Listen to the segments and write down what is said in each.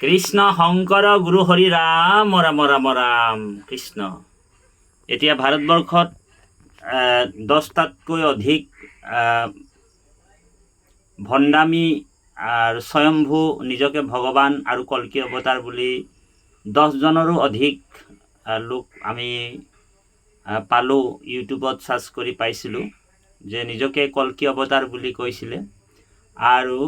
কৃষ্ণ শংকৰ গুৰু হৰি ৰাম ৰাম ৰাম ৰাম কৃষ্ণ। এতিয়া ভাৰতবৰ্ষত 10টাতকৈ অধিক ভণ্ডামী আৰু স্বয়ম্ভু নিজকে ভগৱান আৰু কল্কি অৱতাৰ বুলি 10জনৰো অধিক লোক আমি পালোঁ। ইউটিউবত চাৰ্চ কৰি পাইছিলোঁ যে নিজকে কল্কি অৱতাৰ বুলি কৈছিলে। আৰু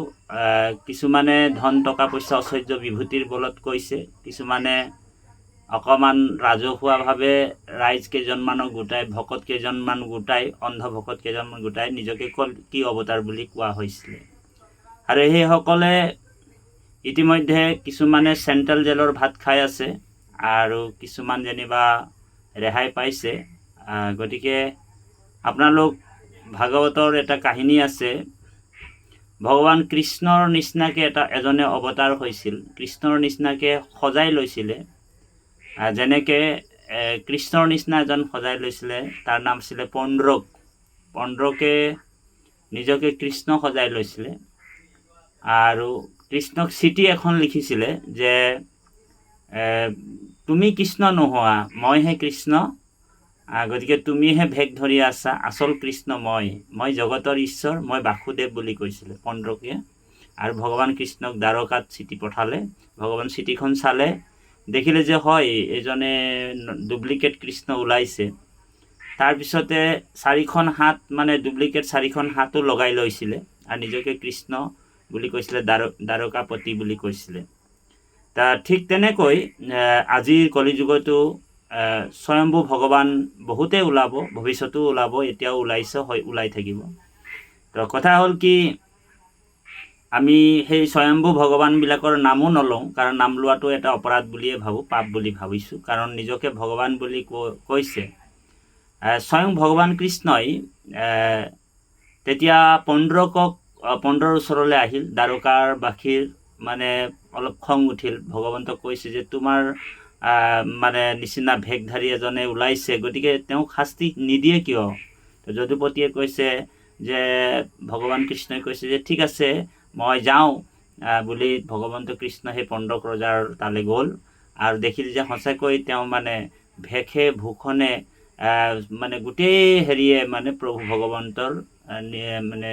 কিছুমানে ধন টকা পইচা ঐশ্বৰ্য বিভূতিৰ বলত কৈছে, কিছুমানে অকণমান ৰাজহুৱাভাৱে ৰাইজ কেইজনমানক গোটাই ভকত কেইজনমান গোটাই অন্ধ ভকত কেইজনমান গোটাই নিজকে কল্কি অৱতাৰ বুলি কোৱা হৈছিলে। আৰু সেইসকলে ইতিমধ্যে কিছুমানে চেণ্ট্ৰেল জেলৰ ভাত খাই আছে আৰু কিছুমান যেনিবা ৰেহাই পাইছে। গতিকে আপোনালোক ভাগৱতৰ এটা কাহিনী আছে, ভগৱান কৃষ্ণৰ নিচিনাকৈ এজনে অৱতাৰ হৈছিল, কৃষ্ণৰ নিচিনাকৈ সজাই লৈছিলে। যেনেকৈ কৃষ্ণৰ নিচিনা এজন সজাই লৈছিলে, তাৰ নাম আছিলে পণ্ড্ৰক। পণ্ড্ৰকে নিজকে কৃষ্ণ সজাই লৈছিলে আৰু কৃষ্ণক চিঠি এখন লিখিছিলে যে তুমি কৃষ্ণ নোহোৱা, মইহে কৃষ্ণ, গতিকে তুমিহে ভেগ ধৰি আছা, আচল কৃষ্ণ মই জগতৰ ঈশ্বৰ, মই বাসুদেৱ বুলি কৈছিলে পণ্ড্ৰকে। আৰু ভগৱান কৃষ্ণক দ্বাৰকাত চিঠি পঠালে। ভগৱান চিঠিখন চালে, দেখিলে যে হয় এজনে ডুপ্লিকেট কৃষ্ণ ওলাইছে। তাৰপিছতে 4খন হাত মানে ডুপ্লিকেট 4খন হাতো লগাই লৈছিলে আৰু নিজকে কৃষ্ণ বুলি কৈছিলে, দ্বাৰকাপতি বুলি কৈছিলে। ঠিক তেনেকৈ আজিৰ কলিযুগতো স্বয়ম্ভু ভগৱান বহুতেই ওলাব, ভৱিষ্যতেও ওলাব, এতিয়াও ওলাইছে, ওলাই থাকিব। তো কথা হ'ল কি, আমি সেই স্বয়ম্ভু ভগৱানবিলাকৰ নামো নলওঁ, কাৰণ নাম লোৱাটো এটা অপৰাধ বুলিয়ে ভাবোঁ, পাপ বুলি ভাবিছোঁ। কাৰণ নিজকে ভগৱান বুলি কৈছে স্বয়ং ভগৱান কৃষ্ণই। তেতিয়া পণ্ড্ৰৰ ওচৰলৈ আহিল, দ্বাৰকাৰ বাসীৰ মানে অলপ খং উঠিল। ভগৱন্তক কৈছে যে তোমাৰ মানে নিচিনা ভেগধাৰী এজনে ওলাইছে, গতিকে তেওঁক শাস্তি নিদিয়ে কিয়? যদুপতিয়ে কৈছে যে ভগৱান কৃষ্ণই কৈছে যে ঠিক আছে মই যাওঁ বুলি ভগৱন্ত কৃষ্ণ সেই পণ্ড্ৰক ৰজাৰ তালৈ গ'ল আৰু দেখিল যে সঁচাকৈ তেওঁ মানে ভেষে ভূষণে মানে গোটেই হেৰিয়ে মানে প্ৰভু ভগৱন্তৰ মানে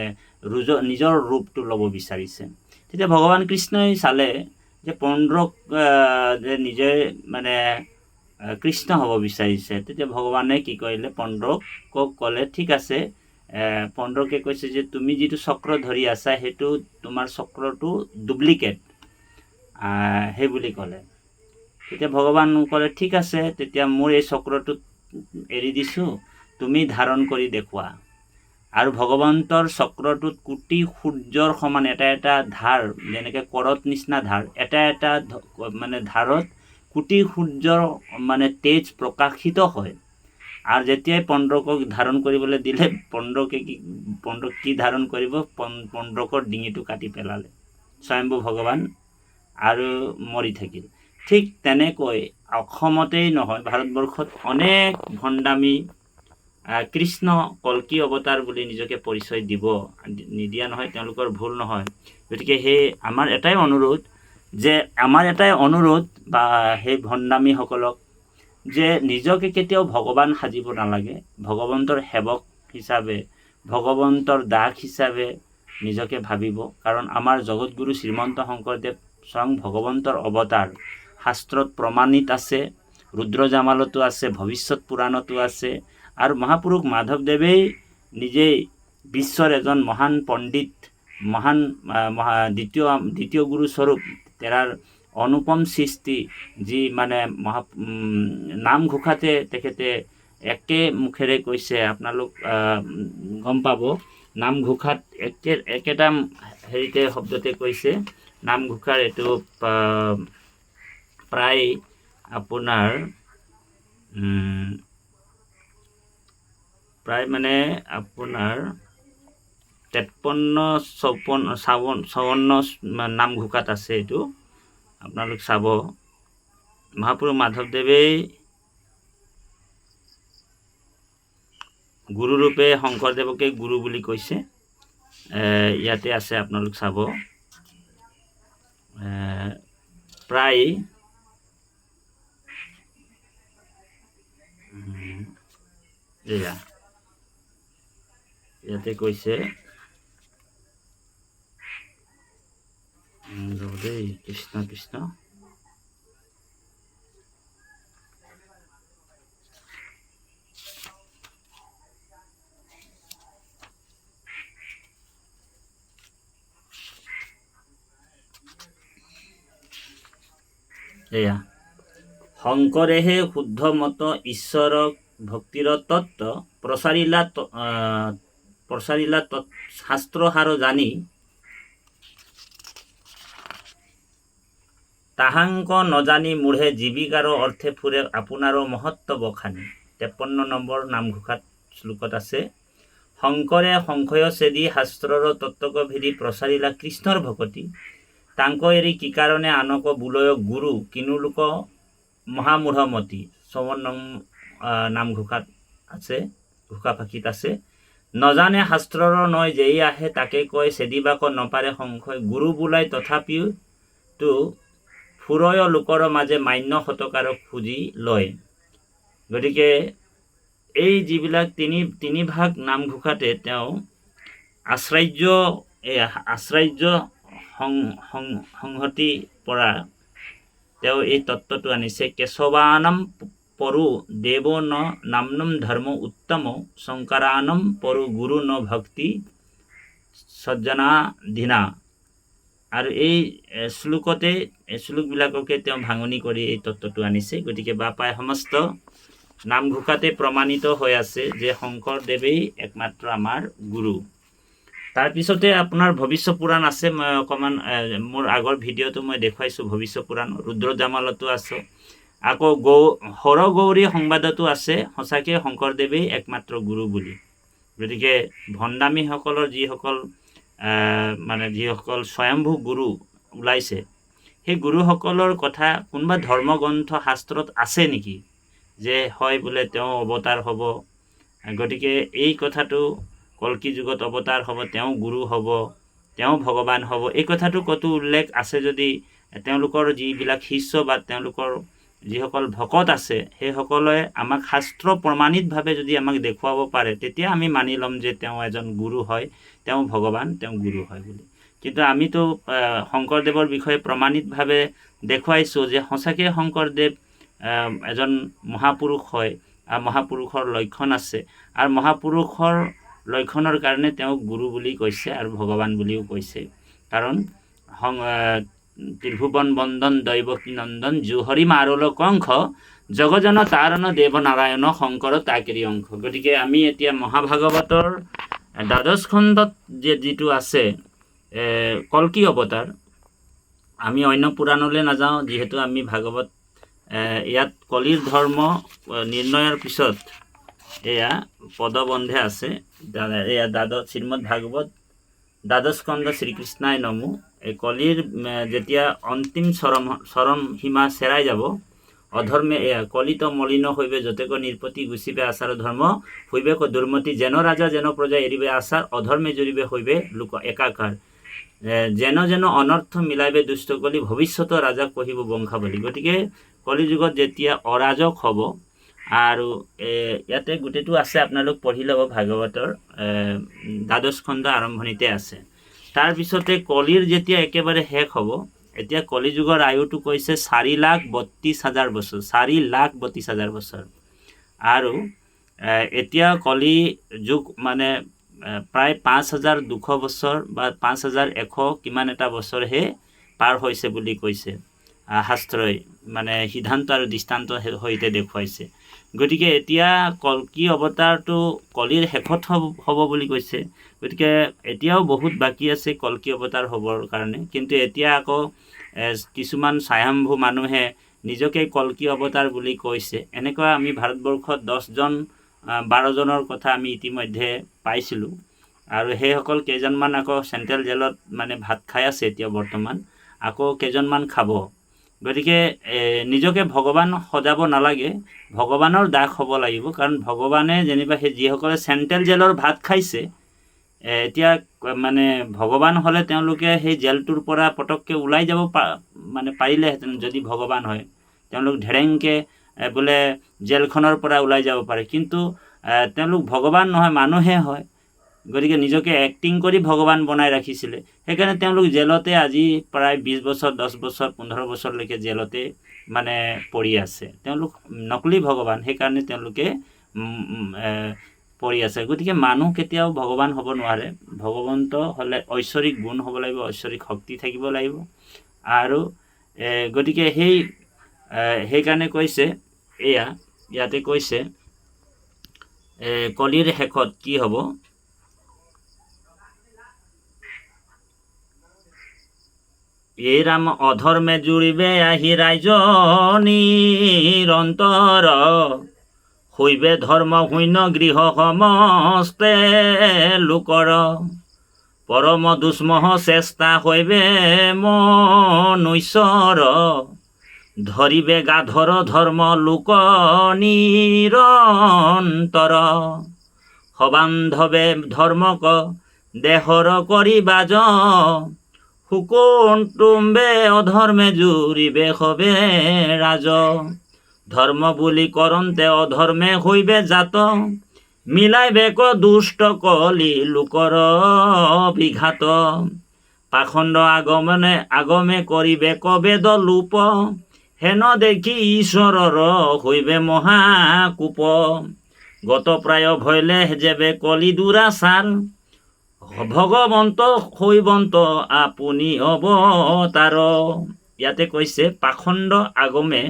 নিজৰ ৰূপটো ল'ব বিচাৰিছে। তেতিয়া ভগৱান কৃষ্ণই চালে যে পণ্ড্ৰক যে নিজে মানে কৃষ্ণ হ'ব বিচাৰিছে। তেতিয়া ভগৱানে কি কৰিলে, পণ্ড্ৰকক ক'লে ঠিক আছে। পণ্ড্ৰকে কৈছে যে তুমি যিটো চক্ৰ ধৰি আছা সেইটো তোমাৰ চক্ৰটো ডুপ্লিকেট, সেই বুলি ক'লে। তেতিয়া ভগৱান ক'লে ঠিক আছে, তেতিয়া মোৰ এই চক্ৰটো এৰি দিছোঁ, তুমি ধাৰণ কৰি দেখুওৱা। আৰু ভগৱন্তৰ চক্ৰটোত কোটি সূৰ্যৰ সমান এটা এটা ধাৰ, যেনেকৈ কৰত নিচিনা ধাৰ, এটা এটা মানে ধাৰত কোটি সূৰ্যৰ মানে তেজ প্ৰকাশিত হয়। আৰু যেতিয়াই পণ্ড্ৰকক ধাৰণ কৰিবলৈ দিলে, পণ্ড্ৰক কি ধাৰণ কৰিব, পণ্ড্ৰকৰ ডিঙিটো কাটি পেলালে স্বয়ম্ভু ভগৱান আৰু মৰি থাকিল। ঠিক তেনেকৈ অসমতেই নহয়, ভাৰতবৰ্ষত অনেক ভণ্ডামী কৃষ্ণ কল্কি অৱতাৰ বুলি নিজকে পৰিচয় নিদিয়া নহয়, তেওঁলোকৰ ভুল নহয়। গতিকে সেই আমাৰ এটাই অনুৰোধ বা সেই ভণ্ডামীসকলক যে নিজকে কেতিয়াও ভগৱান সাজিব নালাগে। ভগৱন্তৰ সেৱক হিচাপে, ভগৱন্তৰ দাস হিচাপে নিজকে ভাবিব। কাৰণ আমাৰ জগতগুৰু শ্ৰীমন্ত শংকৰদেৱ স্বয়ং ভগৱন্তৰ অৱতাৰ, শাস্ত্ৰত প্ৰমাণিত আছে, ৰুদ্ৰজামালতো আছে, ভৱিষ্যত পুৰাণতো আছে। আৰু মহাপুৰুষ মাধৱদেৱেই নিজেই বিশ্বৰ এজন মহান পণ্ডিত, মহান দ্বিতীয় গুৰুস্বৰূপ, তেৰাৰ অনুপম সৃষ্টি, যি মানে নামঘোষাতে তেখেতে একে মুখেৰে কৈছে, আপোনালোক গম পাব, নামঘোষাত একেটা হেৰিতে শব্দতে কৈছে। নামঘোষাৰ এইটো প্ৰায় আপোনাৰ মানে আপোনাৰ 53-54 নামঘোষাত আছে। এইটো আপোনালোক চাব, মহাপুৰুষ মাধৱদেৱেই গুৰুৰূপে শংকৰদেৱকে গুৰু বুলি কৈছে। ইয়াতে আছে, আপোনালোক চাব। প্ৰায় এয়া ইয়াতে কৈছে দেই কৃষ্ণ কৃষ্ণ এয়া শংকৰেহে শুদ্ধ মত ঈশ্বৰক ভক্তিৰ তত্ত্ব প্ৰচাৰিলা শাস্ত্ৰহাৰ জানি তাহাংক নজানি মূঢ়ে জীৱিকাৰ অৰ্থে ফুৰে আপোনাৰো মহত্ব বখানি। 53 নম্বৰ নামঘোষাত শ্লোকত আছে, শংকৰে সংশয় ছেদি শাস্ত্ৰৰ তত্ত্বক ভিদি প্ৰচাৰিলা কৃষ্ণৰ ভকতি, তাংক এৰি কি কাৰণে আনক বুলয় গুৰু কিনো লোক মহামূঢ়মতি। 54 নামঘোষাত আছে, ঘোষাফাঁকিত আছে, নজানে শাস্ত্ৰৰ নয় যেই আহে তাকে কয় ছেদিবাক নপাৰে সংশয়, গুৰু বোলাই তথাপিও তো ফুৰয় লোকৰ মাজে মান্য শতকাৰ খুজি লয়। গতিকে এই যিবিলাক তিনি ভাগ নামঘোষাতে তেওঁ আশ্চৰ্য সংহতি পৰা তেওঁ এই তত্ত্বটো আনিছে। কেশৱানম পৰু দেৱ ন নামনম ধৰ্ম উত্তম, শংকৰানম পৰু গুৰু ন ভক্তি সজ্জনাধীনা। আৰু এই শ্লোকবিলাককে তেওঁ ভাঙনি কৰি এই তত্ত্বটো আনিছে। গতিকে বাপাই সমস্ত নামঘোষাতে প্ৰমাণিত হৈ আছে যে শংকৰদেৱেই একমাত্ৰ আমাৰ গুৰু। তাৰপিছতে আপোনাৰ ভৱিষ্য পুৰাণ আছে, মই অকণমান মোৰ আগৰ ভিডিঅ'টো মই দেখুৱাইছোঁ ভৱিষ্য পুৰাণ, ৰুদ্ৰজামালতো আছে, আকৌ হৰগৌৰী সংবাদতো আছে সঁচাকৈ শংকৰদেৱেই একমাত্ৰ গুৰু বুলি। গতিকে ভণ্ডামীসকলৰ যিসকল স্বয়ম্ভু গুৰু ওলাইছে, সেই গুৰুসকলৰ কথা কোনোবা ধৰ্মগ্ৰন্থ শাস্ত্ৰত আছে নেকি যে হয় বোলে তেওঁ অৱতাৰ হ'ব, গতিকে এই কথাটো কল্কি যুগত অৱতাৰ হ'ব, তেওঁ গুৰু হ'ব, তেওঁ ভগৱান হ'ব, এই কথাটো ক'তো উল্লেখ আছে যদি তেওঁলোকৰ যিবিলাক শিষ্য বা তেওঁলোকৰ যিসকল ভকত আছে সেইসকলে আমাক শাস্ত্ৰ প্ৰমাণিতভাৱে যদি আমাক দেখুৱাব পাৰে, তেতিয়া আমি মানি ল'ম যে তেওঁ এজন গুৰু হয়, তেওঁ ভগৱান, তেওঁ গুৰু হয় বুলি। কিন্তু আমিতো শংকৰদেৱৰ বিষয়ে প্ৰমাণিতভাৱে দেখুৱাইছোঁ যে সঁচাকৈ শংকৰদেৱ এজন মহাপুৰুষ হয়, আৰু মহাপুৰুষৰ লক্ষণ আছে, আৰু মহাপুৰুষৰ লক্ষণৰ কাৰণে তেওঁক গুৰু বুলি কৈছে আৰু ভগৱান বুলিও কৈছে। কাৰণ ত্ৰিভুৱন বন্দন দৈৱকী নন্দন জুহৰি মাৰল কংখ, জগজন তাৰণ দেৱ নাৰায়ণ শংকৰ তাকেৰি অংশ। গতিকে আমি এতিয়া মহাভাগৱতৰ দ্বাদশ খণ্ডত যিটো আছে কল্কি অৱতাৰ, আমি অন্য পুৰাণলৈ নাযাওঁ, যিহেতু আমি ভাগৱত ইয়াত কলিৰ ধৰ্ম নিৰ্ণয়ৰ পিছত এয়া পদবন্ধে আছে, এয়া শ্ৰীমদ ভাগৱত দ্বাদশ খণ্ড শ্ৰীকৃষ্ণাই নমো। এই কলিৰ যেতিয়া অন্তিম চৰম সীমা চেৰাই যাব, অধৰ্মে এয়া কলিত মলিন হৈবে যতেক নিৰ্পতি গুচিবে আচাৰ ধৰ্ম হৈবে দুৰ্মতি, যেন ৰাজা যেন প্ৰজা এৰিবে আচাৰ, অধৰ্মে জুৰিবে হৈবে লোক একাকাৰ, যেন অনৰ্থ মিলাইবে দুষ্ট কলি, ভৱিষ্যত ৰাজা কহিব বংশাৱলী। গতিকে কলি যুগত যেতিয়া অৰাজক হ'ব, আৰু ইয়াতে গোটেইটো আছে, আপোনালোক পঢ়ি ল'ব, ভাগৱতৰ দ্বাদশ খণ্ড আৰম্ভণিতে আছে। তাৰপিছতে কলিৰ যেতিয়া একেবাৰে শেষ হ'ব, এতিয়া কলি যুগৰ আয়ুটো কৈছে 4,32,000 বছৰ, 4,32,000 বছৰ। আৰু এতিয়া কলি যুগ মানে প্ৰায় 5,200 বছৰ বা 5,100 কিমান এটা বছৰহে পাৰ হৈছে বুলি কৈছে শাস্ত্ৰই, মানে সিদ্ধান্ত আৰু দৃষ্টান্তৰ সৈতে দেখুৱাইছে। গতিকে এতিয়া কল্কি অৱতাৰটো কলিৰ শেষত হ'ব বুলি কৈছে। গতিকে এতিয়াও বহুত বাকী আছে কল্কি অৱতাৰ হ'বৰ কাৰণে, কিন্তু এতিয়া আকৌ কিছুমান স্বয়ম্ভু মানুহে নিজকে কল্কি অৱতাৰ বুলি কৈছে। এনেকুৱা আমি ভাৰতবৰ্ষত 10-12জনৰ কথা আমি ইতিমধ্যে পাইছিলোঁ, আৰু সেইসকল কেইজনমান আকৌ চেণ্ট্ৰেল জেলত মানে ভাত খাই আছে এতিয়া বৰ্তমান, আকৌ কেইজনমান খাব। গতিকে নিজকে ভগৱান সজাব নালাগে, ভগৱানৰ দাস হ'ব লাগিব। কাৰণ ভগৱানে যেনিবা সেই যিসকলে চেণ্ট্ৰেল জেলৰ ভাত খাইছে এতিয়া মানে ভগৱান হ'লে তেওঁলোকে সেই জেলটোৰ পৰা পটককৈ ওলাই যাব মানে পাৰিলেহেঁতেন। যদি ভগৱান হয় তেওঁলোক ধেৰেংকৈ বোলে জেলখনৰ পৰা ওলাই যাব পাৰে, কিন্তু তেওঁলোক ভগৱান নহয়, মানুহে হয়। গতিকে নিজকে এক্টিং কৰি ভগৱান বনাই ৰাখিছিলে। সেইকাৰণে তেওঁলোক জেলতে আজি প্ৰায় 20 বছৰ 10 বছৰ 15 বছৰলৈকে জেলতে মানে পৰি আছে। তেওঁলোক নকলি ভগৱান, সেইকাৰণে তেওঁলোকে পৰি আছে। গতিকে মানুহ কেতিয়াও ভগৱান হ'ব নোৱাৰে। ভগৱন্ত হ'লে ঐশ্বৰিক গুণ হ'ব লাগিব, ঐশ্বৰিক শক্তি থাকিব লাগিব। আৰু গতিকে সেইকাৰণে কৈছে, ইয়াতে কৈছে কলিৰ শেষত কি হ'ব? এই ৰাম অধৰ্মে জুৰিবে আহি ৰাইজ নিৰন্তৰ, হৈবে ধৰ্ম শূন্য গৃহ সমস্তে লোকৰ, পৰম দুষ্মহ চেষ্টা হৈবে মনুষ্যৰ, ধৰিবে গাধৰ ধৰ্ম লোক নিৰন্তৰ, সবান্ধৱে ধৰ্মক দেহৰ কৰি বাজ, হুকুমবে অধৰ্মে জুৰিবে হবে ৰাজ, ধৰ্ম বুলি কৰন্তে অধৰ্মে হৈবে জাত, মিলাইবে ক দুষ্ট কলি লোকৰ বিঘাত, পাখণ্ড আগমে কৰিবে কবেদ লোপ, হেন দেখি ঈশ্বৰৰ হৈবে মহাকূপ, গত প্ৰায় ভয়লে যেবে কলি দুৰাচাৰ, ভগৱন্ত হৈবন্ত আপুনি অৱতাৰ। ইয়াতে কৈছে পাখণ্ড আগমে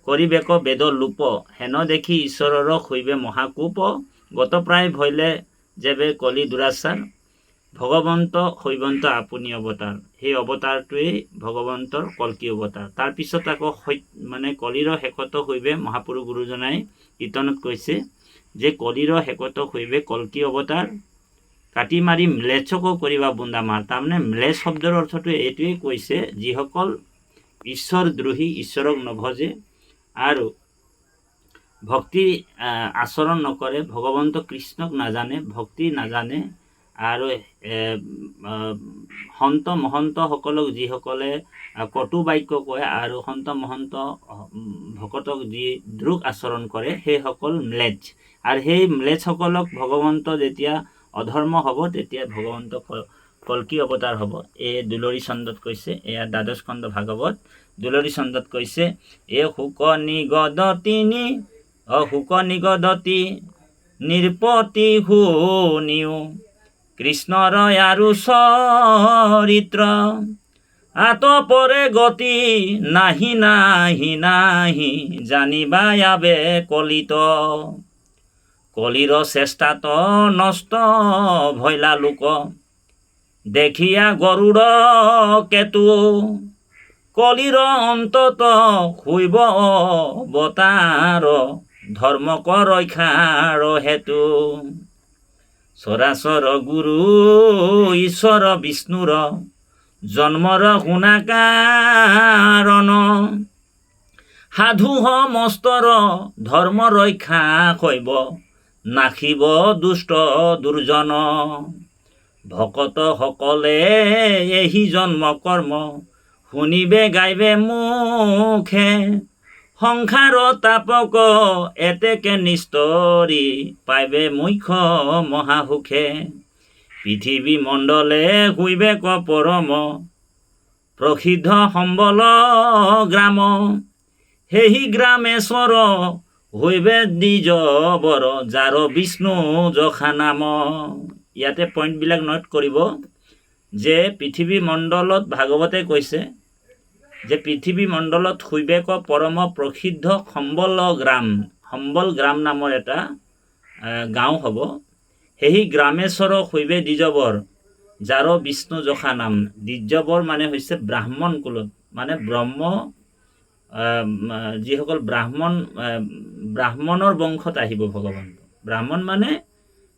কৰিবেক বেদ লোপ, হেন দেখি ঈশ্বৰৰ হৈবে মহাকূপ, গত প্ৰায় ভয়লে যেবে কলি দুৰাচাৰ, ভগৱন্ত হৈবন্ত আপুনি অৱতাৰ। সেই অৱতাৰটোৱেই ভগৱন্তৰ কল্কি অৱতাৰ। তাৰপিছত আকৌ মানে কলিৰ শেষত হৈবে, মহাপুৰুষ গুৰুজনাই কীৰ্তনত কৈছে যে কলিৰ শেষত হৈবে কল্কি অৱতাৰ, কাটি মাৰি ম্লেচ্ছকো কৰিবা বুন্দা মাৰ। তাৰমানে ম্লেচ্ছ শব্দৰ অৰ্থটো এইটোৱেই কৈছে, যিসকল ঈশ্বৰ দ্ৰোহী, ঈশ্বৰক নভজে আৰু ভক্তি আচৰণ নকৰে, ভগৱন্ত কৃষ্ণক নাজানে, ভক্তি নাজানে, আৰু সন্ত মহন্তসকলক যিসকলে কটু বাক্য কয় আৰু সন্ত মহন্ত ভকতক যি দ্ৰোহ আচৰণ কৰে, সেইসকল ম্লেচ্ছ। আৰু সেই ম্লেচ্ছসকলক ভগৱন্ত যেতিয়া অধৰ্ম হ'ব, তেতিয়া ভগৱন্ত কল্কি অৱতাৰ হ'ব। এই দুলৰী চন্দত কৈছে, এয়া দ্বাদশ খণ্ড ভাগৱত দুলৰী চন্দত কৈছে, শুক নিগদতি নিৰ্পতি শুনিও, কৃষ্ণৰ আৰু চৰিত্ৰ, আতপৰে গতি নাহি নাহি নাহি, জানিবা আবে কলিত, কলিৰ চেষ্টাত নষ্ট ভৈলা লোক, দেখিয়া গৰুড় কেতু, কলিৰ অন্তত হৈব অৱতাৰ, ধৰ্মক ৰক্ষাৰ হেতু, চৰাচৰ গুৰু ঈশ্বৰ বিষ্ণুৰ, জন্মৰ শুনা কাৰণ, সাধু সমস্তৰ ধৰ্ম ৰক্ষা হৈব, নাখিব দুষ্ট দুৰ্জন, ভকত সকলে এহি জন্ম কৰ্ম, শুনিবে গাইবে মুখে, সংসাৰ তাপক এতেকে নিস্তৰি, পাইবে মুখ্য মহাসুখে, পৃথিৱী মণ্ডলে শুইবে ক পৰম, প্ৰসিদ্ধ সম্বল গ্ৰাম, সেহি গ্ৰামেশ্বৰ হৈবে দ্বিজ বৰ, যাৰ বিষ্ণু যখা নাম। ইয়াতে পইণ্টবিলাক নোট কৰিব যে পৃথিৱী মণ্ডলত ভাগৱতে কৈছে যে পৃথিৱী মণ্ডলত শুইবে ক পৰম প্ৰসিদ্ধ সম্বল গ্ৰাম। সম্বল গ্ৰাম নামৰ এটা গাঁও হ'ব। সেই গ্ৰামেশ্বৰ শুইবে দ্বিজবৰ, যাৰ বিষ্ণু যখা নাম। দ্বিজবৰ মানে হৈছে ব্ৰাহ্মণ কুলত, মানে যিসকল ব্ৰাহ্মণৰ বংশত আহিব ভগৱান। ব্ৰাহ্মণ মানে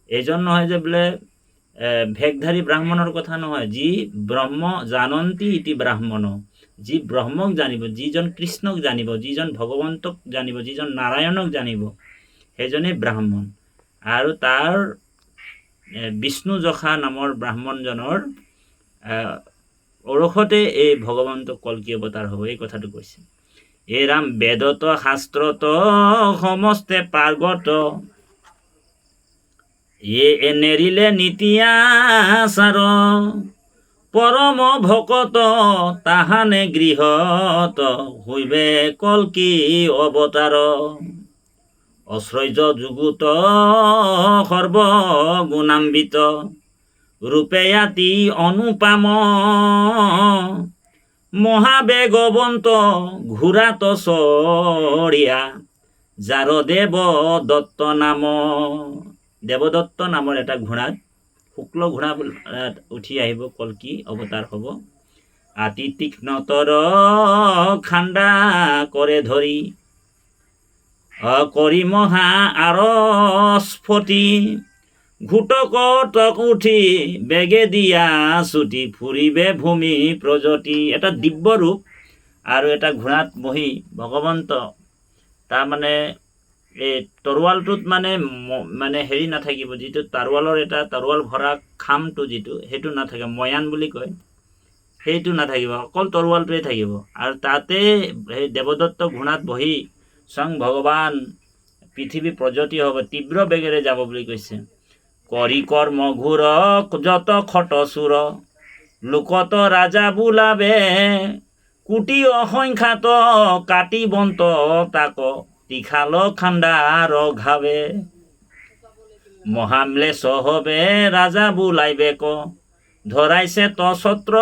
এইজন নহয় যে বোলে ভেগধাৰী ব্ৰাহ্মণৰ কথা নহয়, যি ব্ৰহ্ম জানন্তি ইতি ব্ৰাহ্মণ, যি ব্ৰহ্মক জানিব, যিজন কৃষ্ণক জানিব, যিজন ভগৱন্তক জানিব, যিজন নাৰায়ণক জানিব, সেইজনেই ব্ৰাহ্মণ। আৰু তাৰ বিষ্ণু যখা নামৰ ব্ৰাহ্মণজনৰ ঔষধে এই ভগৱন্ত কল্কি অৱতাৰ হ'ব, এই কথাটো কৈছে। এই ৰাম বেদত শাস্ত্ৰত সমস্তে পাৰ্গত, নেৰিলে নীতিয়াচাৰ, পৰম ভকত তাহানে গৃহত, হৈবে কল্কি অৱতাৰ। অশ্ৰৰ্য যুগুত সৰ্বগুণান্বিত, ৰূপেয়াতি অনুপাম, মহাবেগৱন্ত ঘোৰাত চৰিয়া, যাৰ দেৱদত্ত নাম। দেৱদত্ত নামৰ এটা ঘোঁৰাত, শুক্ল ঘোঁৰা উঠি আহিব, কল্কি অৱতাৰ হ'ব। আতি তীক্ষ্ণতৰ খাণ্ডা কৰে ধৰি, কৰি মহা আৰস্ফটি, ঘোটকটক উঠি বেগে দিয়া ছুটি, ফুৰিবে ভূমি প্ৰজতি। এটা দিব্য ৰূপ আৰু এটা ঘোঁৰাত বহি ভগৱন্ত, তাৰমানে এই তৰোৱালটোত মানে হেৰি নাথাকিব, যিটো তৰোৱালৰ এটা তৰোৱাল ভৰা খামটো যিটো, সেইটো নাথাকে, ময়ান বুলি কয়, সেইটো নাথাকিব, অকল তৰোৱালটোৱে থাকিব। আৰু তাতে সেই দেৱদত্ত ঘোঁৰাত বহি স্বয়ং ভগৱান পৃথিৱী প্ৰজতি হ'ব, তীব্ৰ বেগেৰে যাব বুলি কৈছে। কৰি কৰ্ম ঘোৰ যত খট চুৰ, লোকত ৰাজা বোলাবে, কোটি অসংখ্যাত কাটি বন্ত তাক, তীখাল খাণ্ডাৰ ঘাবে। মহাম্লেশ হবে ৰাজা বোলাইবে ক, ধৰাইছে তছত্ৰ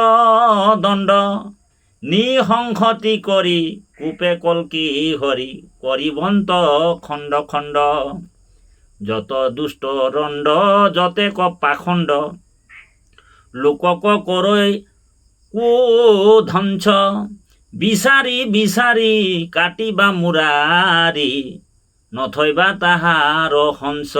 দণ্ড, নিসংহতি কৰি কোপে কল্কি হৰি, কৰিবন্ত খণ্ড খণ্ড। যত দুষ্ট ৰণ্ড যতে পাখণ্ড, লোকক কৰৈ কুধ্বংস, বিচাৰি বিচাৰি কাটিবা মুৰাৰী, নথৈবা তাহাৰ হংস।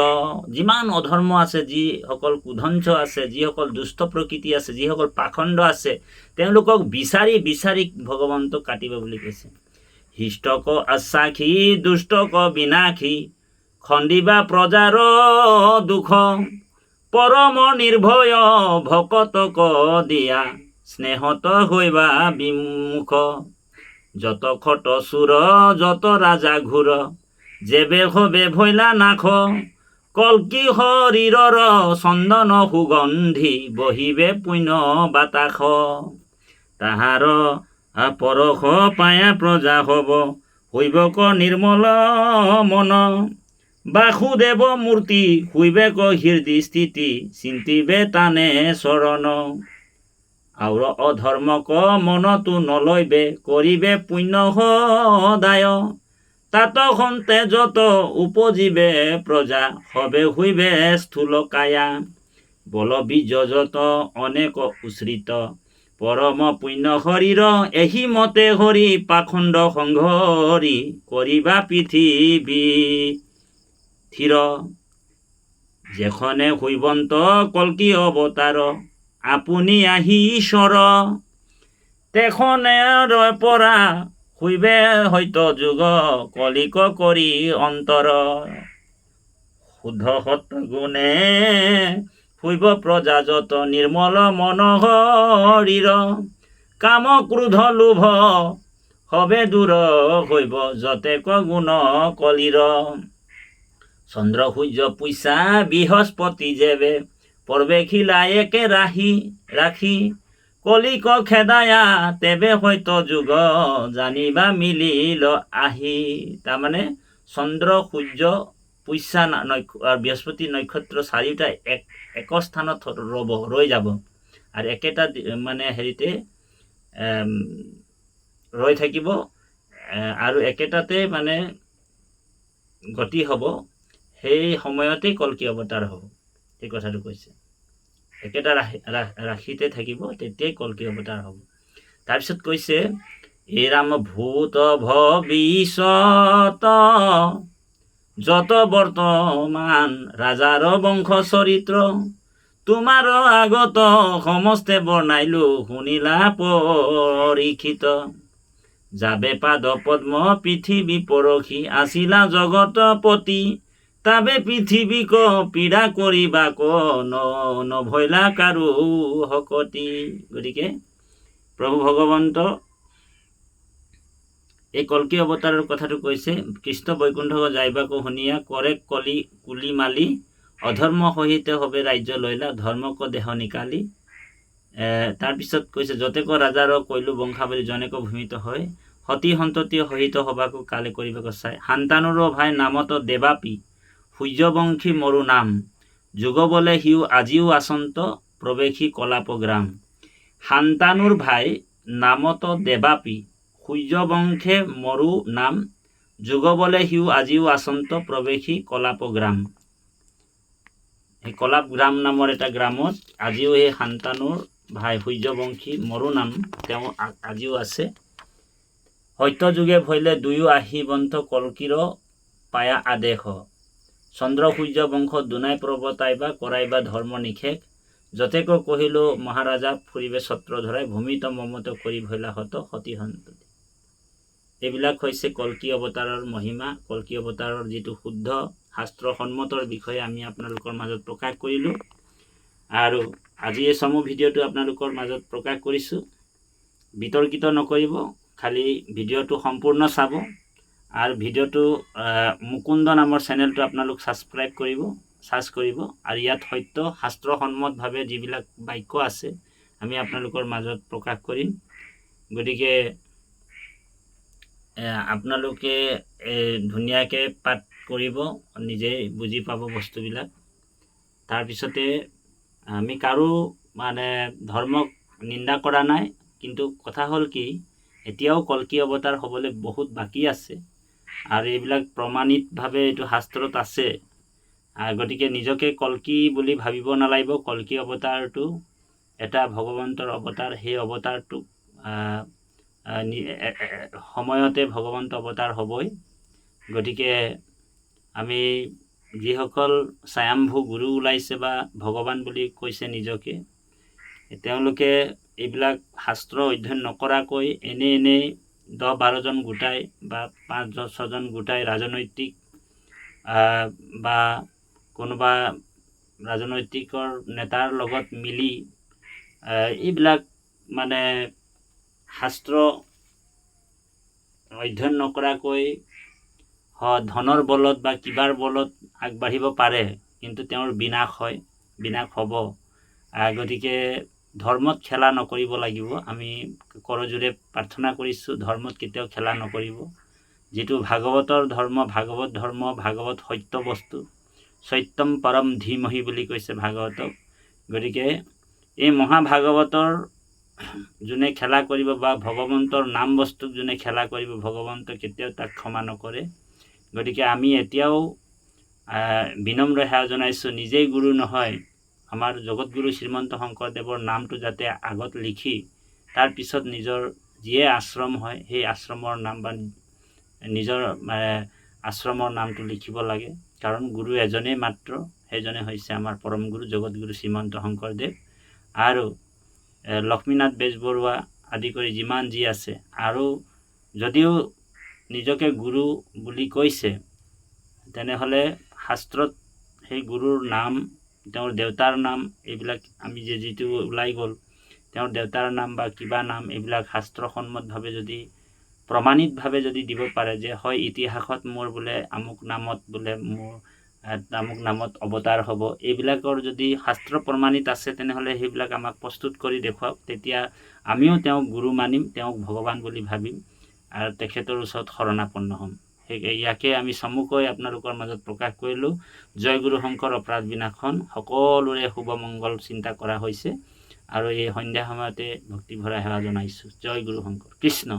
যিমান অধৰ্ম আছে, যিসকল কুধ্বংস আছে, যিসকল দুষ্ট প্ৰকৃতি আছে, যিসকল পাখণ্ড আছে, তেওঁলোকক বিচাৰি বিচাৰি ভগৱন্তক কাটিব বুলি কৈছে। হিষ্টক আশ্বাসী দুষ্টক বিনাশী, খণ্ডিবা প্ৰজাৰ দুখ, পৰম নিৰ্ভয় ভকতক দিয়া, স্নেহত হৈবা বিমুখ। যত খট চুৰ যত ৰাজা ঘূৰ, যেবে হবে ভৈলা নাশ, কল্কি শৰীৰৰ চন্দন সুগন্ধি, বহিবে পুণ্য বাতাস। তাহাৰ পৰশ পায়া প্ৰজা হব, হৈবক নিৰ্মল মন, বাসুদেৱ মূৰ্তি হৈবেক হৃদয় স্থিতি, চিন্তিবে তানে চৰণ। আউৰ অধৰ্মক মনতো নলৈবে, কৰিবে পুণ্য সদায়, তাত সন্তে যত উপজিবে প্ৰজা, হবে হৈবে স্থূল কায়া। বল বীজ যত অনেক উচ্ছ্ৰিত, পৰম পুণ্য শৰীৰ, এহি মতে হৰি পাখণ্ড সংঘৰি, কৰিবা পৃথিৱী থিৰ। যেখনে হৈবন্ত কল্কি অৱতাৰ, আপুনি আহি ঈশ্বৰ, তেখনে পৰা হৈবে হয়ত যুগ, কলিক কৰি অন্তৰ। শুদ্ধ সত্য গুণে হৈব প্ৰজা যত, নিৰ্মল মন শৰীৰ, কাম ক্ৰোধ লোভ হবে দূৰ, হৈব যতেক গুণ কলিৰ। চন্দ্ৰ সূৰ্য পূষা বৃহস্পতি যেবে, পৰৱেখিলা একে ৰাখি, কলিক খেদায়া তেবে হয়ত যুগ, জানিবা মিলিল আহি। তাৰমানে চন্দ্ৰ সূৰ্য পূষা আৰু বৃহস্পতি নক্ষত্ৰ চাৰিওটা এক স্থানত ৰৈ যাব, আৰু একেটা মানে হেৰিতে ৰৈ থাকিব, আৰু একেটাতে মানে গতি হ'ব। সেই সময়তেই কল্কি অৱতাৰ হ'ব, সেই কথাটো কৈছে। একেটা ৰাশিতে থাকিব, তেতিয়াই কল্কি অৱতাৰ হ'ব। তাৰপিছত কৈছে, এই ৰাম ভূত ভৱিষ্যত, যত বৰ্তমান ৰাজাৰ বংশ চৰিত্ৰ, তোমাৰ আগত সমস্তে বৰ্ণাইলো, শুনিলা পৰীক্ষিত। যাবে পাদ পদ্ম পৃথিৱী পৰশী, আছিলা জগতপতি, তাবে পৃথিৱীক পীড়া কৰিবাক নভৈলা কাৰো শকতি। গতিকে প্ৰভু ভগৱন্ত এই কল্কি অৱতাৰৰ কথাটো কৈছে, কৃষ্ণ বৈকুণ্ঠ যাইবাক শুনিয়া কৰে কুলি মালি অধৰ্ম সহিতে হবে ৰাজ্য লৈলা ধৰ্মক দেহ নিকালি। তাৰপিছত কৈছে যতেক ৰাজাৰ কৈলো বংশাৱলী জনেক ভূমিত হয় সতী সন্ততি সহিত হবাকো কালে কৰিবাক চাই। সন্তানৰ ভাই নামত দেৱাপী সূৰ্যবংশী মৰু নাম যুগ বলে সিও আজিও আচন্ত প্ৰৱেশী কলাপগ্ৰাম। সন্তানৰ ভাই নামত দেৱাপী সূৰ্যবংশে মৰু নাম যুগ বলে সিও আজিও আচন্ত প্ৰৱেশী কলাপগ্ৰাম। এই কলাপগ্ৰাম নামৰ এটা গ্ৰামত আজিও এই সন্তানৰ ভাই সূৰ্যবংশী মৰু নাম তেওঁ আজিও আছে। সত্য যুগে ভৈলে দুয়ো আহিবন্ত কল্কিৰ পায়া আদেশ চন্দ্ৰ সূৰ্য বংশ দুনাই প্ৰৱতাইবা কৰাইবা ধৰ্ম নিষেধ। যতেক কহিলো মহাৰাজা ফুৰিবে ছত্ৰ ধৰাই ভূমিত মমত কৰি ভৈলা হত সতী সন্ততি। এইবিলাক হৈছে কল্কি অৱতাৰৰ মহিমা, কল্কি অৱতাৰৰ যিটো শুদ্ধ শাস্ত্ৰ সন্মতৰ বিষয়ে আমি আপোনালোকৰ মাজত প্ৰকাশ কৰিলোঁ। আৰু আজি এই চমু ভিডিঅ'টো আপোনালোকৰ মাজত প্ৰকাশ কৰিছোঁ। বিতৰ্কিত নকৰিব, খালি ভিডিঅ'টো সম্পূৰ্ণ চাব। আৰু ভিডিঅ'টো মুকুন্দ নামৰ চেনেলটো আপোনালোক ছাবস্ক্ৰাইব কৰিব, চাৰ্চ কৰিব। আৰু ইয়াত সত্য শাস্ত্ৰসন্মতভাৱে যিবিলাক বাক্য আছে আমি আপোনালোকৰ মাজত প্ৰকাশ কৰিম। গতিকে আপোনালোকে ধুনীয়াকৈ পাঠ কৰিব, নিজেই বুজি পাব বস্তুবিলাক। তাৰপিছতে আমি কাৰো ধৰ্মক নিন্দা কৰা নাই, কিন্তু কথা হ'ল কি এতিয়াও কল্কি অৱতাৰ হ'বলৈ বহুত বাকী আছে। আৰু এইবিলাক প্ৰমাণিতভাৱে এইটো শাস্ত্ৰত আছে। গতিকে নিজকে কল্কি বুলি ভাবিব নালাগিব। কল্কি অৱতাৰটো এটা ভগৱন্তৰ অৱতাৰ। সেই অৱতাৰটোক সময়তে ভগৱন্ত অৱতাৰ হ'বই। গতিকে আমি যিসকল স্বয়ম্ভু গুৰু ওলাইছে বা ভগৱান বুলি কৈছে নিজকে, তেওঁলোকে এইবিলাক শাস্ত্ৰ অধ্যয়ন নকৰাকৈ এনেই 10-12 জন গোটাই বা 5-6 জন গোটাই ৰাজনৈতিক বা কোনোবা ৰাজনৈতিকৰ নেতাৰ লগত মিলি এইবিলাক শাস্ত্ৰ অধ্যয়ন নকৰাকৈ ধনৰ বলত বা কিবাৰ বলত আগবাঢ়িব পাৰে, কিন্তু তেওঁৰ বিনাশ হয়, বিনাশ হ'ব। গতিকে ধৰ্মত খেলা নকৰিব লাগিব। আমি কৰজোৰে প্ৰাৰ্থনা কৰিছোঁ, ধৰ্মত কেতিয়াও খেলা নকৰিব। যিটো ভাগৱতৰ ধৰ্ম, ভাগৱত ধৰ্ম, ভাগৱত সত্য বস্তু, সত্যম পৰম ধীমহি বুলি কৈছে ভাগৱতক। গতিকে এই মহাভাগৱতৰ যোনে খেলা কৰিব বা ভগৱন্তৰ নাম বস্তুক যোনে খেলা কৰিব, ভগৱন্ত কেতিয়াও তাক ক্ষমা নকৰে। গতিকে আমি এতিয়াও বিনম্ৰ সেৱা জনাইছোঁ, নিজেই গুৰু নহয়, আমাৰ জগতগুৰু শ্ৰীমন্ত শংকৰদেৱৰ নামটো যাতে আগত লিখি তাৰপিছত নিজৰ যিয়ে আশ্ৰম হয় সেই আশ্ৰমৰ নাম বা নিজৰ আশ্ৰমৰ নামটো লিখিব লাগে। কাৰণ গুৰু এজনেই মাত্ৰ, সেইজনে হৈছে আমাৰ পৰম গুৰু জগতগুৰু শ্ৰীমন্ত শংকৰদেৱ। আৰু লক্ষ্মীনাথ বেজবৰুৱা আদি কৰি যিমান যি আছে, আৰু যদিও নিজকে গুৰু বুলি কৈছে, তেনেহ'লে শাস্ত্ৰত সেই গুৰুৰ নাম, তেওঁৰ দেউতাৰ নাম, এইবিলাক আমি যিটো ওলাই গ'ল তেওঁৰ দেউতাৰ নাম বা কিবা নাম, এইবিলাক শাস্ত্ৰসন্মতভাৱে যদি প্ৰমাণিতভাৱে যদি দিব পাৰে যে হয় ইতিহাসত মোৰ বোলে আমুক নামত বোলে মোৰ আমুক নামত অৱতাৰ হ'ব, এইবিলাকৰ যদি শাস্ত্ৰ প্ৰমাণিত আছে, তেনেহ'লে সেইবিলাক আমাক প্ৰস্তুত কৰি দেখুৱাওক। তেতিয়া আমিও তেওঁক গুৰু মানিম, তেওঁক ভগৱান বুলি ভাবিম আৰু তেখেতৰ ওচৰত শৰণাপন্ন হ'ম। ইয়াকে আমি চমুকৈ আপোনালোকৰ মাজত প্ৰকাশ কৰিলোঁ। জয় গুৰু শংকৰ অপৰাধ বিনাশন। সকলোৰে শুভ মংগল চিন্তা কৰা হৈছে আৰু এই সন্ধ্যা সময়তে ভক্তিভৰা সেৱা জনাইছোঁ। জয় গুৰু শংকৰ। কৃষ্ণ।